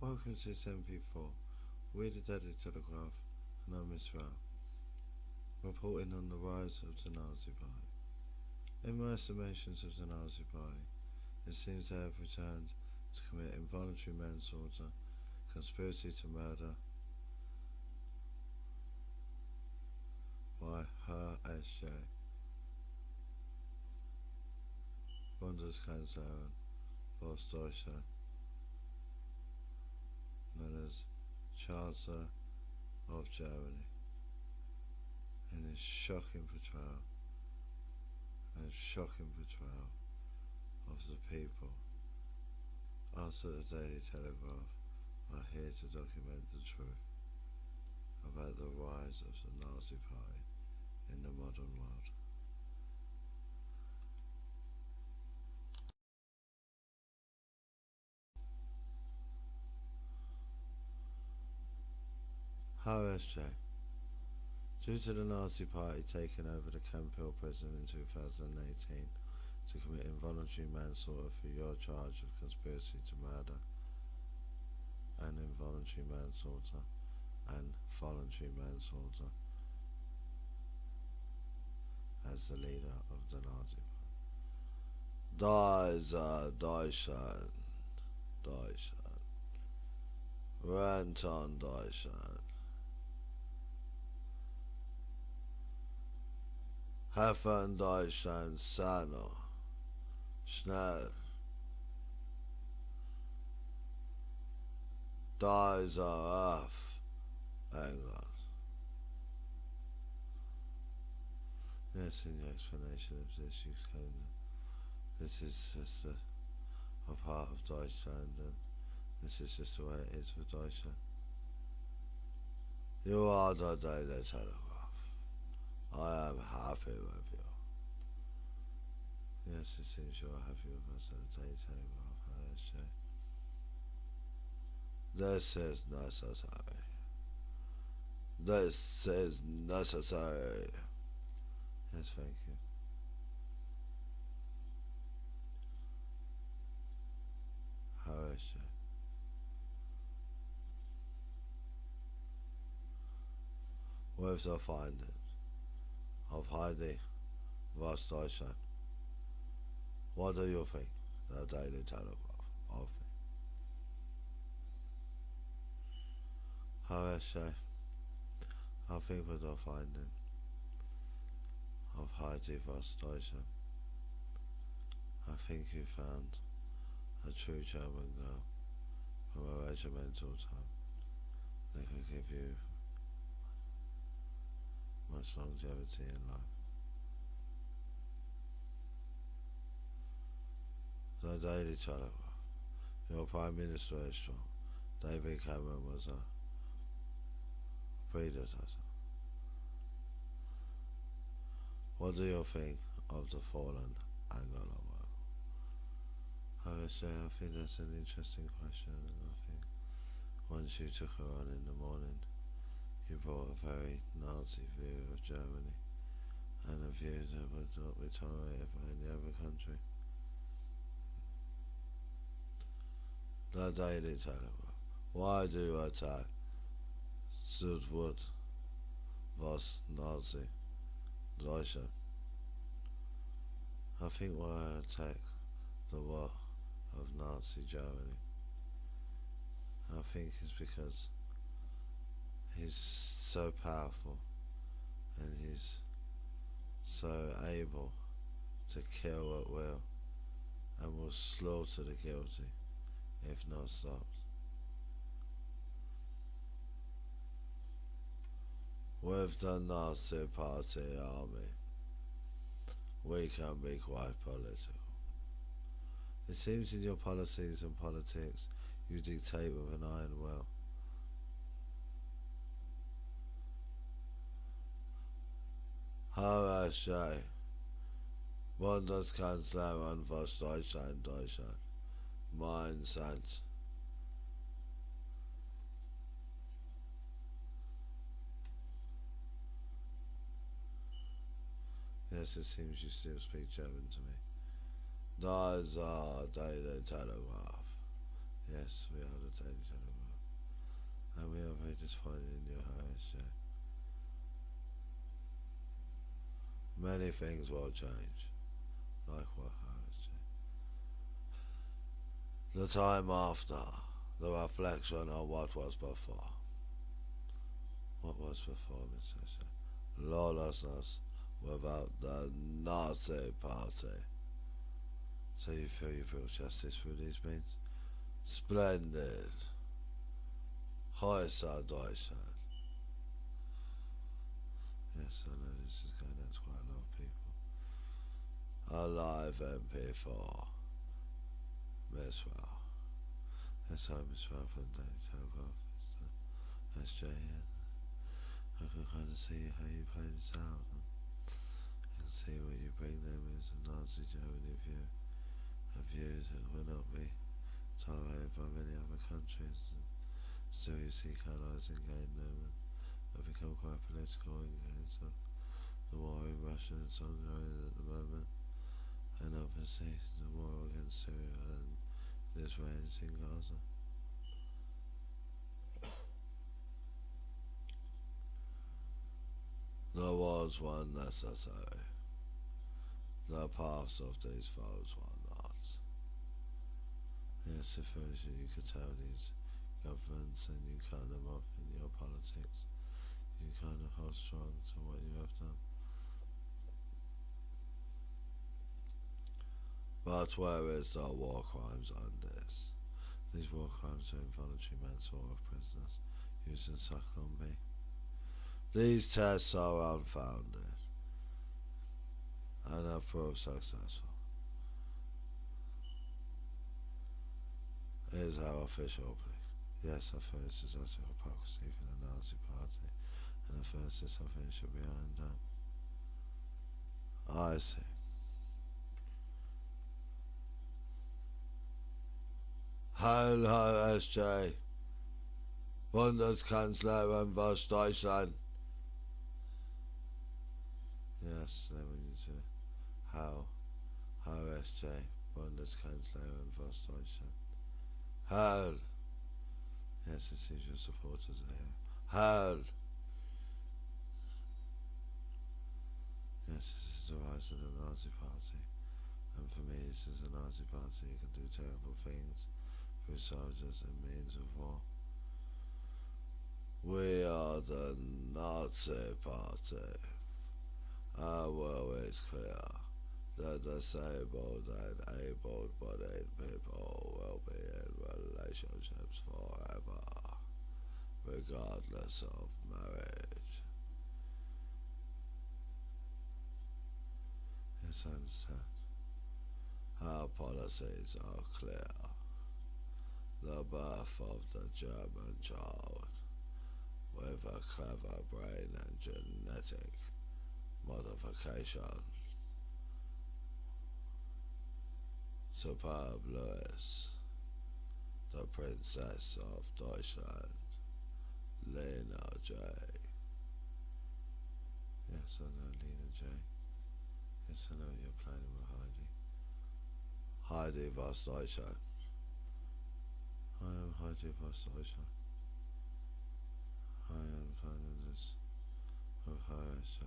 Welcome to this MP4. We're the Daily Telegraph, and I'm Miss Rao, reporting on the rise of the Nazi Party. In my estimations of the Nazi Party, it seems they have returned to commit involuntary manslaughter, conspiracy to murder by Herr S.J. Bundeskanzlerin of Deutschland, known as Chancellor of Germany, in his shocking portrayal of the people. Us at the Daily Telegraph are here to document the truth about the rise of the Nazi Party in the modern world. RSJ. Due to the Nazi Party taking over the Camp Hill prison in 2018 to commit involuntary manslaughter for your charge of conspiracy to murder and involuntary manslaughter and voluntary manslaughter as the leader of the Nazi Party. Deutschland, Rent on Deutschland. Helfen Deutschland Sano, schnell. Dies are off, England. Yes, in the explanation of this, you can. This is just a part of Deutschland, and this is just the way it is for Deutschland. You are the Daily Telegraph. I am happy with you. Yes, it seems you are happy with us at the Daily Telegraph, RSJ. This is necessary. This is necessary. Yes, thank you. RSJ. With the findings of Heidi Westdeutschland, what do you think the Daily Telegraph of me? RSJ, I think with the finding of Heidi Westdeutschland, I think you found a true German girl from a regimental time that could give you much longevity in life. The Daily Telegraph. Your Prime Minister is strong. David Cameron was a predecessor. What do you think of the fallen Angela Merkel? I think that's an interesting question, and I think once you took her on in the morning, you brought a very Nazi view of Germany, and a view that would not be tolerated by any other country. The Daily Telegraph. Why do you attack Südwood was Nazi Deutschland? I think why I attack the war of Nazi Germany, I think it's because he's so powerful and he's so able to kill at will and will slaughter the guilty if not stopped. With the Nazi Party army, we can be quite political. It seems in your policies and politics you dictate with an iron will. RSJ, Bundeskanzlerin von Deutschland, mein Sense. Yes, it seems you still speak German to me. Those are Daily Telegraph. Yes, we are the Daily Telegraph, and we are very disappointed in you, HJ. Many things will change. Like what, HJ? The time after, the reflection on what was before. What was before, Mr. H J? Lawlessness without the Nazi Party. So you feel you brought justice through these means? Splendid. Häuser Deutschland. Yes, I know this is going out to quite a lot of people. Alive MP4. Miss Well. Yes, I'm Miss Well from the Daily Telegraph. That's Jay here. I can kind of see how you play this out. I can see what you bring them is a Nazi Germany view. A view that will not be tolerated by many other countries. Still you see allies engage them and have become quite political engaged. So the war in Russia is ongoing at the moment, and obviously the war against Syria and the Israelis in Gaza. There was one necessary. The paths of these foes were not. Yes, if you could tell these governments and you cut them off in your politics, you kind of hold strong to what you have done. But where is the war crimes on this? These war crimes are involuntary manslaughter of prisoners used in Cyclone B. These tests are unfounded and have proved successful. It is our official plea. Yes, I feel this is utter hypocrisy from the Nazi Party, and I feel this is something that should be ironed out. I see. Heil, Herr SJ, Bundeskanzlerin was Deutschland. Yes, they want you to. How, Herr SJ, Bundeskanzlerin was Deutschland. Heil. Yes, it seems your supporters are here. Heil. Yes, this is the rise of the Nazi Party, and for me this is a Nazi Party that can do terrible things through soldiers and means of war. We are the Nazi Party. Our will is clear. The disabled and able-bodied people will be in relationships forever, regardless of marriage. Yes, I understand. Our policies are clear. The birth of the German child with a clever brain and genetic modification. Superb Louis, the Princess of Deutschland, Lena J. Yes, I know Lena J. Yes, I know you're planning with Heidi. Heidi was Deutschland. I am Heidi was Deutschland. I am planning this with her, so.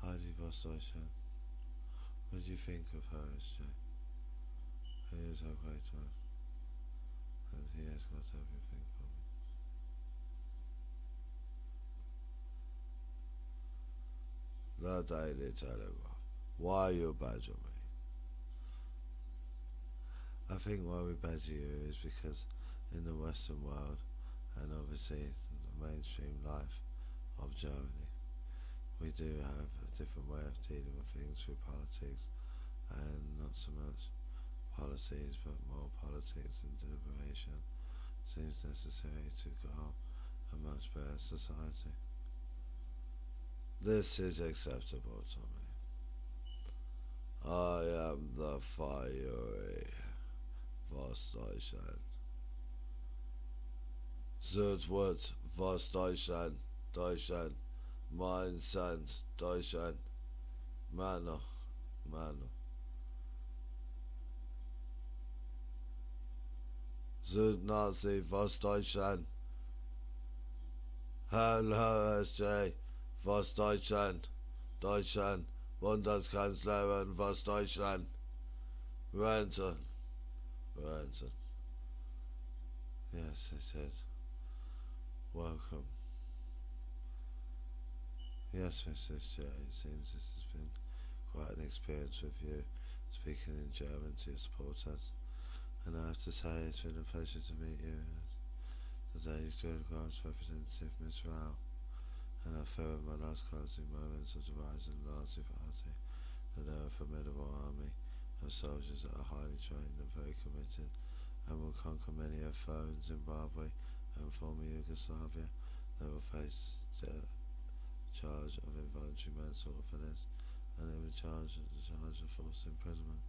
Heidi was Deutschland. What do you think of her, SJ? He is a great man, and he has got everything for me. The Daily Telegraph. Why you badger me? I think why we badger you is because in the Western world, and obviously the mainstream life of Germany, we do have a different way of dealing with things through politics, and not so much policies but more politics and deliberation seems necessary to grow a much better society. This is acceptable to me. I am the fiery Westdeutschland. Südwärts Westdeutschland, Deutschland, mein Sand, Deutschland, Männer, Mano. Süd Nazi Westdeutschland. Hallo SJ. Westdeutschland. Deutschland. Bundeskanzlerin Westdeutschland. Ransom. Ransom. Yes, I said. Welcome. Yes, Mrs. J. It seems this has been quite an experience with you, speaking in German to your supporters. And I have to say, it's been a pleasure to meet you. Today's good God's representative, Miss Rao, and I feel in my last closing moments of the rising Nazi Party that they are a formidable army of soldiers that are highly trained and very committed, and will conquer many a foe in Zimbabwe and former Yugoslavia. They will face the charge of involuntary manslaughter for this, and they will charge of forced imprisonment.